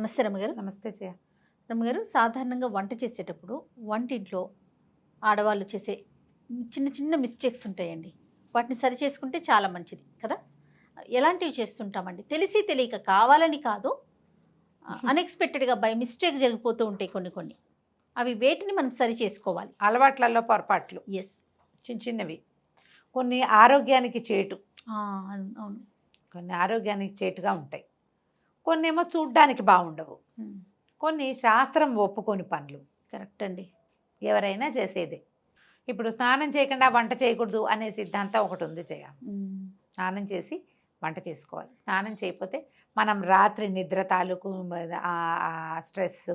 నమస్తే రమ్మగారు. నమస్తే జయ. రమ్మగారు, సాధారణంగా వంట చేసేటప్పుడు వంటింట్లో ఆడవాళ్ళు చేసే చిన్న చిన్న మిస్టేక్స్ ఉంటాయండి. వాటిని సరి చేసుకుంటే చాలా మంచిది కదా. ఎలాంటివి చేస్తుంటామండి, తెలిసి తెలియక, కావాలని కాదు, అన్ఎక్స్పెక్టెడ్గా బై మిస్టేక్ జరిగిపోతూ ఉంటాయి కొన్ని కొన్ని. అవి వేటిని మనం సరి చేసుకోవాలి? అలవాట్లలో పొరపాట్లు ఎస్. చిన్న చిన్నవి, కొన్ని ఆరోగ్యానికి చేటు, అవును. కొన్ని ఆరోగ్యానికి చేటుగా ఉంటాయి, కొన్ని ఏమో చూడ్డానికి బాగుండవు, కొన్ని శాస్త్రం ఒప్పుకొని పనులు. కరెక్ట్ అండి. ఎవరైనా చేసేదే. ఇప్పుడు స్నానం చేయకుండా వంట చేయకూడదు అనే సిద్ధాంతం ఒకటి ఉంది జయ. స్నానం చేసి వంట చేసుకోవాలి. స్నానం చేయకపోతే మనం రాత్రి నిద్ర తాలూకు స్ట్రెస్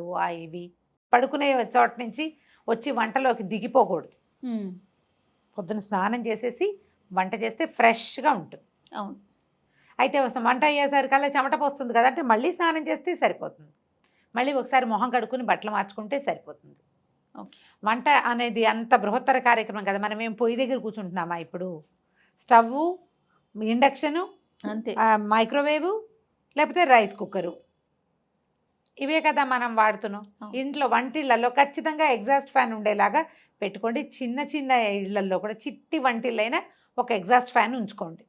ఇవి పడుకునే చోట నుంచి వచ్చి వంటలోకి దిగిపోకూడదు. పొద్దున స్నానం చేసేసి వంట చేస్తే ఫ్రెష్గా ఉంటుంది. అవును. అయితే వంట అయ్యేసరికల్లా చెమట పోస్తుంది కదా అంటే మళ్ళీ స్నానం చేస్తే సరిపోతుంది. మళ్ళీ ఒకసారి మొహం కడుక్కుని బట్టలు మార్చుకుంటే సరిపోతుంది. వంట అనేది అంత బృహత్తర కార్యక్రమం కదా. మనం ఏం పొయ్యి దగ్గర కూర్చుంటున్నామా? ఇప్పుడు స్టవ్, ఇండక్షను, అంతే, మైక్రోవేవ్, లేకపోతే రైస్ కుక్కరు, ఇవే కదా మనం వాడుతున్నాం. ఇంట్లో వంటిళ్ళల్లో ఖచ్చితంగా ఎగ్జాస్ట్ ఫ్యాన్ ఉండేలాగా పెట్టుకోండి. చిన్న చిన్న ఇళ్లల్లో కూడా చిట్టి వంటిళ్ళైనా ఒక ఎగ్జాస్ట్ ఫ్యాన్ ఉంచుకోండి.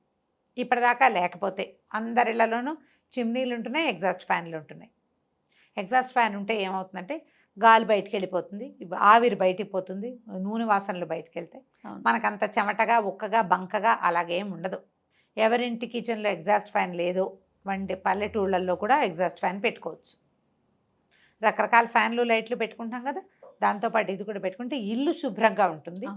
ఇప్పటిదాకా లేకపోతే అందరి ఇళ్లలోనూ చిమ్నీలు ఉంటున్నాయి, ఎగ్జాస్ట్ ఫ్యాన్లు ఉంటున్నాయి. ఎగ్జాస్ట్ ఫ్యాన్ ఉంటే ఏమవుతుందంటే గాలి బయటికి వెళ్ళిపోతుంది, ఆవిరి బయటికి పోతుంది, నూనె వాసనలు బయటికి వెళ్తాయి. మనకంత చెమటగా ఉక్కగా బంకగా అలాగేం ఉండదు. ఎవరింటి కిచెన్లో ఎగ్జాస్ట్ ఫ్యాన్ లేదో పల్లెటూళ్ళల్లో కూడా ఎగ్జాస్ట్ ఫ్యాన్ పెట్టుకోవచ్చు. రకరకాల ఫ్యాన్లు లైట్లు పెట్టుకుంటాం కదా, దాంతోపాటు ఇది కూడా పెట్టుకుంటే ఇల్లు శుభ్రంగా ఉంటుంది.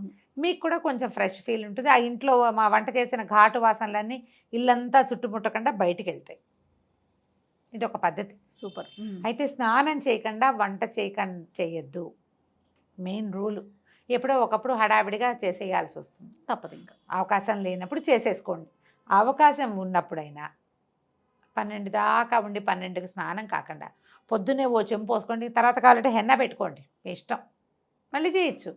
మీకు కూడా కొంచెం ఫ్రెష్ ఫీల్ ఉంటుంది. ఆ ఇంట్లో మా వంట చేసిన ఘాటు వాసనలన్నీ ఇల్లంతా చుట్టుముట్టకుండా బయటికి వెళ్తాయి. ఇది ఒక పద్ధతి. సూపర్. అయితే స్నానం చేయకుండా వంట చేయొద్దు, మెయిన్ రూలు. ఎప్పుడో ఒకప్పుడు హడావిడిగా చేసేయాల్సి వస్తుంది, తప్పదు. ఇంకా అవకాశం లేనప్పుడు చేసేసుకోండి. అవకాశం ఉన్నప్పుడైనా 12 దాకా ఉండి 12కి స్నానం కాకుండా పొద్దున్నే ఓ చెంపు పోసుకోండి. తర్వాత కావాలంటే హెన్నా పెట్టుకోండి, మీ ఇష్టం, మళ్ళీ చేయొచ్చు.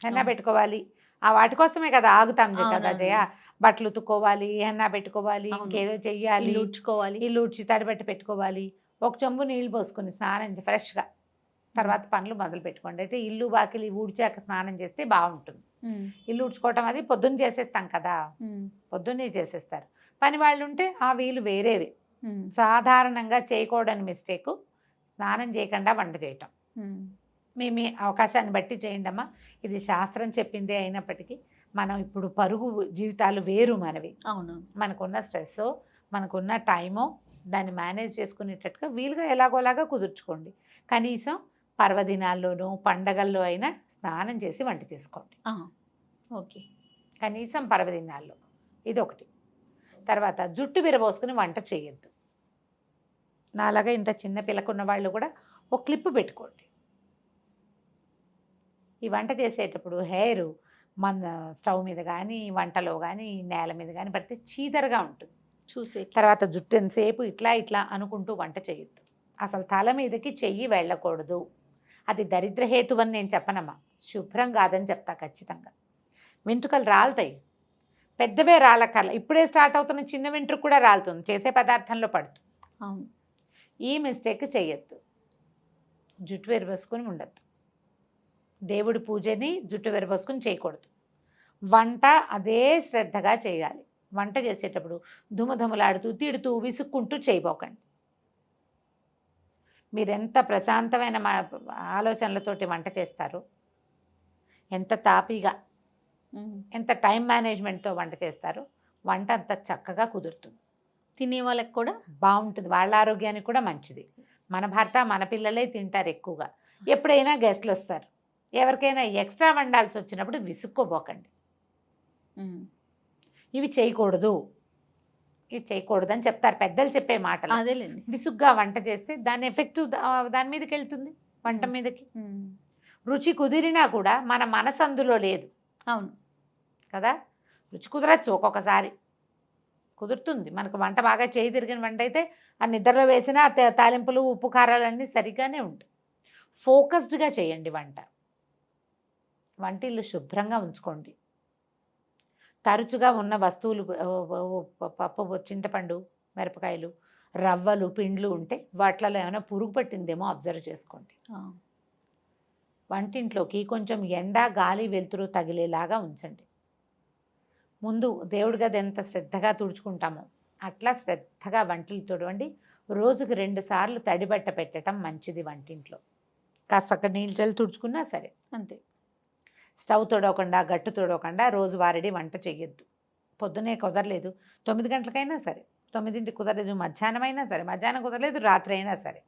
హెన్నా పెట్టుకోవాలి, ఆ వాటి కోసమే కదా ఆగుతాం కదా జయ. బట్టలు ఉతుక్కోవాలి, హెన్నా పెట్టుకోవాలి, ఇంకేదో చెయ్యాలి, ఇల్లు ఉడ్చి తడిబట్టి పెట్టుకోవాలి. ఒక చెంబు నీళ్ళు పోసుకొని స్నానం ఫ్రెష్గా తర్వాత పనులు మొదలు పెట్టుకోండి. అయితే ఇల్లు వాకిలి ఊడ్చాక స్నానం చేస్తే బాగుంటుంది. ఇల్లు ఉడ్చుకోవటం అది పొద్దున్న చేసేస్తాం కదా, పొద్దున్నే చేసేస్తారు. పని వాళ్ళు ఉంటే ఆ వీలు వేరేవి. సాధారణంగా చేయకూడని మిస్టేకు స్నానం చేయకుండా వంట చేయటం. మీ అవకాశాన్ని బట్టి చేయండి అమ్మా. ఇది శాస్త్రం చెప్పిందే అయినప్పటికీ మనం ఇప్పుడు పరుగు జీవితాలు వేరు మనవి. అవును. మనకున్న స్ట్రెస్, మనకున్న టైము, దాన్ని మేనేజ్ చేసుకునేటట్టుగా వీలుగా ఎలాగోలాగా కుదుర్చుకోండి. కనీసం పర్వదినాల్లోనూ పండగల్లో అయినా స్నానం చేసి వంట చేసుకోండి. ఓకే. కనీసం పర్వదినాల్లో ఇదొకటి. తర్వాత జుట్టు విరబోసుకుని వంట చేయొద్దు. నాలాగా ఇంత చిన్న పిల్లకున్న వాళ్ళు కూడా ఒక క్లిప్ పెట్టుకోండి. ఈ వంట చేసేటప్పుడు హెయిర్ మన స్టవ్ మీద కానీ వంటలో కానీ నేల మీద కానీ పడితే చీదరగా ఉంటుంది చూసే. తర్వాత జుట్టు ఎంతసేపు ఇట్లా ఇట్లా అనుకుంటూ వంట చేయొద్దు. అసలు తల మీదకి చెయ్యి వెళ్ళకూడదు. అది దరిద్రహేతు అని నేను చెప్పనమ్మా, శుభ్రం కాదని చెప్తా ఖచ్చితంగా. వెంట్రుకలు రాలుతాయి, పెద్దవే రాలకల్లా. ఇప్పుడే స్టార్ట్ అవుతున్న చిన్న వెంట్రుక కూడా రాలుతుంది, చేసే పదార్థంలో పడుతుంది. అవును. ఈ మిస్టేక్ చేయొద్దు. జుట్టు విరబోసుకొని ఉండద్దు. దేవుడి పూజని జుట్టు విరబోసుకొని చేయకూడదు. వంట అదే శ్రద్ధగా చేయాలి. వంట చేసేటప్పుడు దుమదుమలాడుతూ తిడుతూ విసుక్కుంటూ చేయబోకండి. మీరెంత ప్రశాంతమైన ఆలోచనలతోటి వంట చేస్తారో, ఎంత తాపీగా, ఎంత టైం మేనేజ్మెంట్తో వంట చేస్తారో వంట అంత చక్కగా కుదురుతుంది. తినే వాళ్ళకి కూడా బాగుంటుంది, వాళ్ళ ఆరోగ్యానికి కూడా మంచిది. మన భర్త మన పిల్లలే తింటారు ఎక్కువగా. ఎప్పుడైనా గెస్ట్లు వస్తారు, ఎవరికైనా ఎక్స్ట్రా వండాల్సి వచ్చినప్పుడు విసుక్కోబోకండి. ఇవి చేయకూడదు, ఇవి చేయకూడదని చెప్తారు పెద్దలు చెప్పే మాటలు. అదేలేండి. విసుగ్గా వంట చేస్తే దాని ఎఫెక్ట్ దాని మీదకి వెళ్తుంది, వంట మీదకి. రుచి కుదిరినా కూడా మన మనసు అందులో లేదు. అవును కదా. రుచి కుదరచ్చు, ఒక్కొక్కసారి కుదురుతుంది. మనకు వంట బాగా చేయి తిరిగిన వంట అయితే ఆ నిద్రలో వేసిన తాలింపులు ఉప్పు కారాలన్నీ సరిగ్గానే ఉంటాయి. ఫోకస్డ్గా చేయండి వంట. వంటిల్లు శుభ్రంగా ఉంచుకోండి. తరచుగా ఉన్న వస్తువులు పప్పు, చింతపండు, మిరపకాయలు రవ్వలు పిండ్లు ఉంటే వాటిలలో ఏమైనా పురుగు పట్టిందేమో అబ్జర్వ్ చేసుకోండి. వంటింట్లోకి కొంచెం ఎండ గాలి వెలుతురు తగిలేలాగా ఉంచండి. ముందు దేవుడి గది ఎంత శ్రద్ధగా తుడుచుకుంటామో అట్లా శ్రద్ధగా వంటలు తుడవండి. రోజుకు 2 సార్లు తడిబట్ట పెట్టడం మంచిది. వంటింట్లో కాస్త నీళ్ళు చల్లి తుడుచుకున్నా సరే అంతే. స్టవ్ తొడవకుండా గట్టు తొడవకుండా రోజువారీ వంట చెయ్యొద్దు. పొద్దునే కుదరలేదు 9 గంటలకైనా సరే, 9ంటికి కుదరలేదు మధ్యాహ్నం అయినా సరే, మధ్యాహ్నం కుదరలేదు రాత్రి అయినా సరే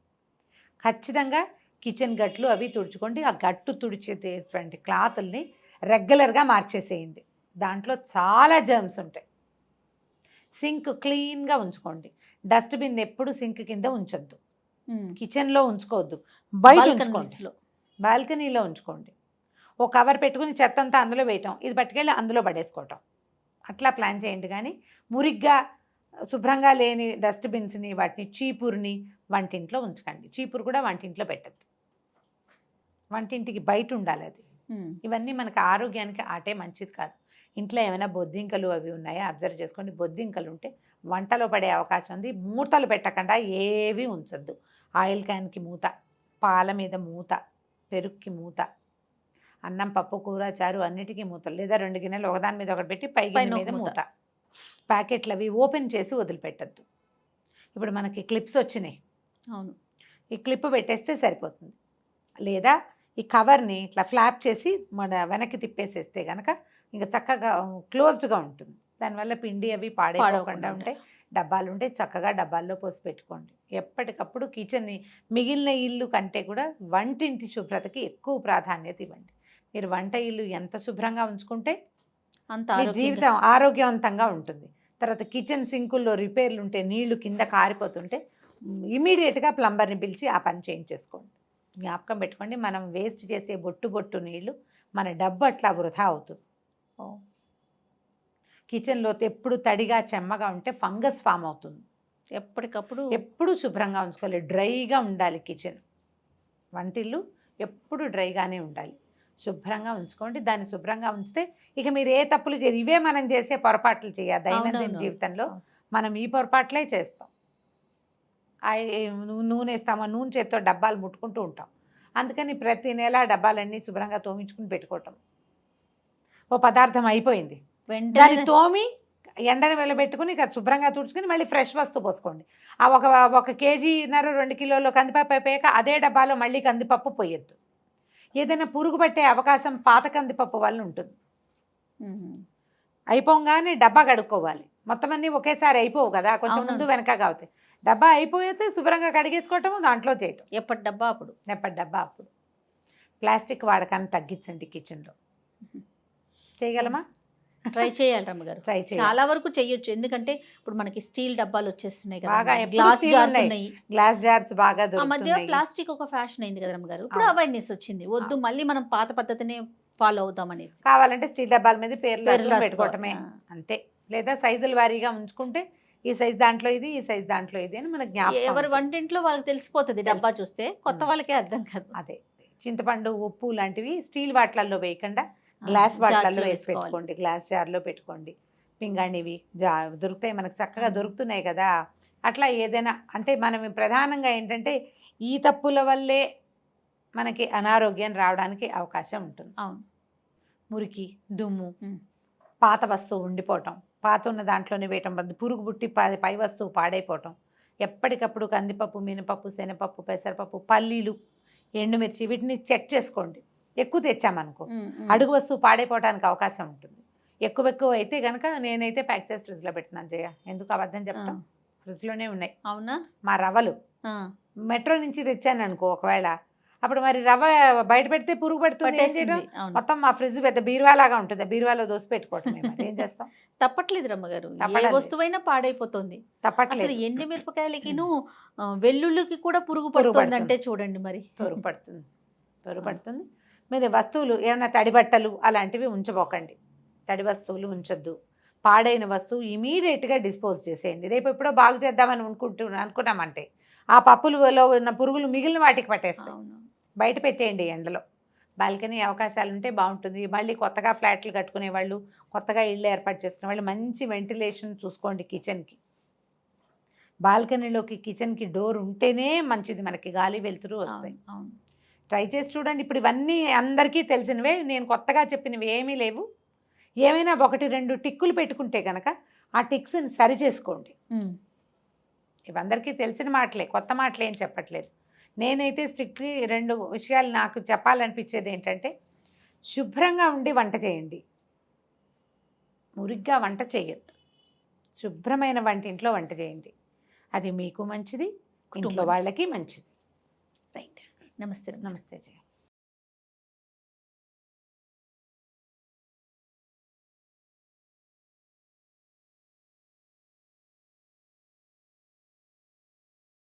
ఖచ్చితంగా కిచెన్ గట్లు అవి తుడుచుకోండి. ఆ గట్టు తుడిచేటువంటి క్లాతుల్ని రెగ్యులర్గా మార్చేసేయండి. దాంట్లో చాలా జర్మ్స్ ఉంటాయి. సింక్ క్లీన్గా ఉంచుకోండి. డస్ట్బిన్ ఎప్పుడు సింక్ కింద ఉంచొద్దు. కిచెన్లో ఉంచుకోవద్దు, బయట ఉంచుకోండి, బాల్కనీలో ఉంచుకోండి. ఓ కవర్ పెట్టుకుని చెత్త అంతా అందులో వేయటం, ఇది పట్టుకెళ్ళి అందులో పడేసుకోవటం, అట్లా ప్లాన్ చేయండి. కానీ మురిగ్గా శుభ్రంగా లేని డస్ట్బిన్స్ని వాటిని చీపురుని వంటింట్లో ఉంచకండి. చీపురు కూడా వంటింట్లో పెట్టద్దు, వంటింటికి బయట ఉండాలి అది. ఇవన్నీ మనకు ఆరోగ్యానికి ఆటే మంచిది కాదు. ఇంట్లో ఏమైనా బొద్దింకలు అవి ఉన్నాయా అబ్జర్వ్ చేసుకోండి. బొద్దింకలు ఉంటే వంటలో పడే అవకాశం ఉంది. మూతలు పెట్టకుండా ఏవి ఉంచద్దు. ఆయిల్ క్యాన్కి మూత, పాల మీద మూత, పెరుగుకి మూత, అన్నం పప్పు కూర చారు అన్నిటికీ మూతలు, లేదా 2 గిన్నెలు ఒకదాని మీద ఒకటి పెట్టి పై గిన్నె మీద మూత. ప్యాకెట్లు అవి ఓపెన్ చేసి వదిలిపెట్టద్దు. ఇప్పుడు మనకి క్లిప్స్ వచ్చినాయి, అవును, ఈ క్లిప్ పెట్టేస్తే సరిపోతుంది. లేదా ఈ కవర్ని ఇట్లా ఫ్లాప్ చేసి మన వెనక్కి తిప్పేసేస్తే కనుక ఇంకా చక్కగా క్లోజ్డ్గా ఉంటుంది. దానివల్ల పిండి అవి పాడైపోకుండా ఉంటాయి. డబ్బాలు ఉంటే చక్కగా డబ్బాల్లో పోసి పెట్టుకోండి. ఎప్పటికప్పుడు కిచెన్ని మిగిలిన ఇల్లు కంటే కూడా వంటింటి శుభ్రతకి ఎక్కువ ప్రాధాన్యత ఇవ్వండి. మీరు వంట ఇల్లు ఎంత శుభ్రంగా ఉంచుకుంటే అంత మీ జీవితం ఆరోగ్యవంతంగా ఉంటుంది. తర్వాత కిచెన్ సింకుల్లో రిపేర్లు ఉంటే, నీళ్లు కింద కారిపోతుంటే ఇమీడియట్గా ప్లంబర్ని పిలిచి ఆ పని చేయించేసుకోండి. జ్ఞాపకం పెట్టుకోండి, మనం వేస్ట్ చేసే బొట్టు నీళ్లు మన డబ్బు అట్లా వృధా అవుతుంది. కిచెన్లో ఎప్పుడు తడిగా చెమ్మగా ఉంటే ఫంగస్ ఫామ్ అవుతుంది. ఎప్పుడు శుభ్రంగా ఉంచుకోవాలి, డ్రైగా ఉండాలి కిచెన్. వంటిల్లు ఎప్పుడు డ్రైగానే ఉండాలి. శుభ్రంగా ఉంచుకోండి. దాన్ని శుభ్రంగా ఉంచితే ఇక మీరు ఏ తప్పులు చేయరు. ఇవే మనం చేసే పొరపాట్లు చేయాలి. దైనందిన జీవితంలో మనం ఈ పొరపాట్లే చేస్తాం. నూనె వేస్తామా, నూనె చేత్తో డబ్బాలు ముట్టుకుంటూ ఉంటాం. అందుకని ప్రతి నెల డబ్బాలన్నీ శుభ్రంగా తోమించుకుని పెట్టుకోవటం. ఓ పదార్థం అయిపోయింది, దాన్ని తోమి ఎండని వెళ్ళబెట్టుకుని ఇక శుభ్రంగా తుడుచుకుని మళ్ళీ ఫ్రెష్ వస్తువు పోసుకోండి. ఆ 1 కేజీన్నర 2 కిలోల కందిపప్పు అయిపోయాక అదే డబ్బాలో మళ్ళీ కందిపప్పు పోయొద్దు. ఏదైనా పురుగు పట్టే అవకాశం పాత కందిపప్పు వల్ల ఉంటుంది. అయిపోగానే డబ్బా కడుక్కోవాలి. మొత్తం అన్నీ ఒకేసారి అయిపోవు కదా, కొంచెం ముందు వెనకగా అవుతాయి. డబ్బా అయిపోతే శుభ్రంగా కడిగేసుకోవటము, దాంట్లో చేయటం. ఎప్పటి డబ్బా అప్పుడు. ప్లాస్టిక్ వాడకాన్ని తగ్గించండి కిచెన్లో. చేయగలమా? ట్రై చేయాలి రమ్మగారు. ట్రై చేయాలి. చాలా వరకు చేయొచ్చు. ఎందుకంటే ఇప్పుడు మనకి స్టీల్ డబ్బాలు వచ్చేస్తున్నాయి కదా, బాగా గ్లాస్ జార్స్ ఉన్నాయి. గ్లాస్ జార్స్ బాగా ఆ మధ్య దొరుకుతున్నాయి. ప్లాస్టిక్ ఒక ఫ్యాషన్ అయింది కదా రమ్మగారు. ఇప్పుడు అవేర్నెస్ వచ్చింది, వద్దు మళ్ళీ మనం పాత పద్ధతినే ఫాలో అవుదాం అనేసి. కావాలంటే స్టీల్ డబ్బాల మీద పేర్లు పెట్టుకోవటమే అంతే. లేదా సైజుల వారీగా ఉంచుకుంటే ఈ సైజ్ దాంట్లో ఇది, ఈ సైజ్ దాంట్లో ఇది అని మనకు జ్ఞాపకం. ఎవరి వంటింట్లో వాళ్ళకి తెలిసిపోతుంది డబ్బా చూస్తే, కొత్త వాళ్ళకే అర్థం కాదు. అదే చింతపండు ఉప్పు లాంటివి స్టీల్ వాటిలలో వేయకుండా గ్లాస్ వాటిలలో వేసి పెట్టుకోండి. గ్లాస్ జార్లో పెట్టుకోండి. పింగాణివి దొరుకుతాయి మనకు, చక్కగా దొరుకుతున్నాయి కదా. అట్లా ఏదైనా అంటే మనం ప్రధానంగా ఏంటంటే ఈ తప్పుల వల్లే మనకి అనారోగ్యం రావడానికి అవకాశం ఉంటుంది. మురికి, దుమ్ము, పాత వస్తువు ఉండిపోవటం, పాత ఉన్న దాంట్లోనే వేయటం, పురుగు పుట్టి పై వస్తువు పాడైపోవటం. ఎప్పటికప్పుడు కందిపప్పు, మినపప్పు, శనగపప్పు, పెసరపప్పు, పల్లీలు, ఎండుమిర్చి వీటిని చెక్ చేసుకోండి. ఎక్కువ తెచ్చామనుకో అడుగు వస్తువు పాడైపోవడానికి అవకాశం ఉంటుంది. ఎక్కువ అయితే కనుక నేనైతే ప్యాక్ చేసి ఫ్రిడ్జ్లో పెట్టినాను జయ. ఎందుకు అబద్ధం చెప్తాం, ఫ్రిడ్జ్లోనే ఉన్నాయి. అవునా? మా రవ్వలు మెట్రో నుంచి తెచ్చాను అనుకో, ఒకవేళ అప్పుడు మరి రవ్వ బయట పెడితే పురుగు పడుతుంది. ఏం చేయడం, మొత్తం మా ఫ్రిడ్జ్ పెద్ద బీరువాలాగా ఉంటుంది, బీరువాలో దోసి పెట్టుకోవటం. ఏం చేస్తాం, తప్పట్లేదు రమ్మగారు. ఏ వస్తువైనా పాడైపోతుంది. తప్పట్లేదు. ఎండి మిరపకాయలకి వెల్లుల్లికి కూడా పురుగు పడుతుంది అంటే చూడండి మరి. పురుగు పడుతుంది. మీరు వస్తువులు ఏమైనా తడి బట్టలు అలాంటివి ఉంచబోకండి. తడి వస్తువులు ఉంచొద్దు. పాడైన వస్తువు ఇమీడియట్గా డిస్పోజ్ చేసేయండి. రేపు ఎప్పుడో బాగు చేద్దామని అనుకున్నామంటే ఆ పప్పులలో ఉన్న పురుగులు మిగిలిన వాటికి పట్టేస్తాయి. బయట పెట్టేయండి ఎండలో. బాల్కనీ అవకాశాలు ఉంటే బాగుంటుంది. మళ్ళీ కొత్తగా ఫ్లాట్లు కట్టుకునే వాళ్ళు, కొత్తగా ఇళ్ళు ఏర్పాటు చేసుకునే వాళ్ళు మంచి వెంటిలేషన్ చూసుకోండి కిచెన్కి. బాల్కనీలోకి కిచెన్కి డోర్ ఉంటేనే మంచిది, మనకి గాలి వెలుతురు వస్తాయి. అవును, అవును. ట్రై చేసి చూడండి. ఇప్పుడు ఇవన్నీ అందరికీ తెలిసినవే, నేను కొత్తగా చెప్పినవి ఏమీ లేవు. ఏమైనా 1-2 టిక్కులు పెట్టుకుంటే కనుక ఆ టిక్స్ని సరి చేసుకోండి. ఇవందరికీ తెలిసిన మాటలే, కొత్త మాటలే ఏం చెప్పట్లేదు. నేనైతే స్ట్రిక్ట్లీ 2 విషయాలు నాకు చెప్పాలనిపించేది ఏంటంటే, శుభ్రంగా ఉండి వంట చేయండి, మురిగ్గా వంట చేయొద్దు. శుభ్రమైన వంటింట్లో వంట చేయండి, అది మీకు మంచిది, ఇంట్లో వాళ్ళకి మంచిది. రైట్. నమస్తే. నమస్తే జయ.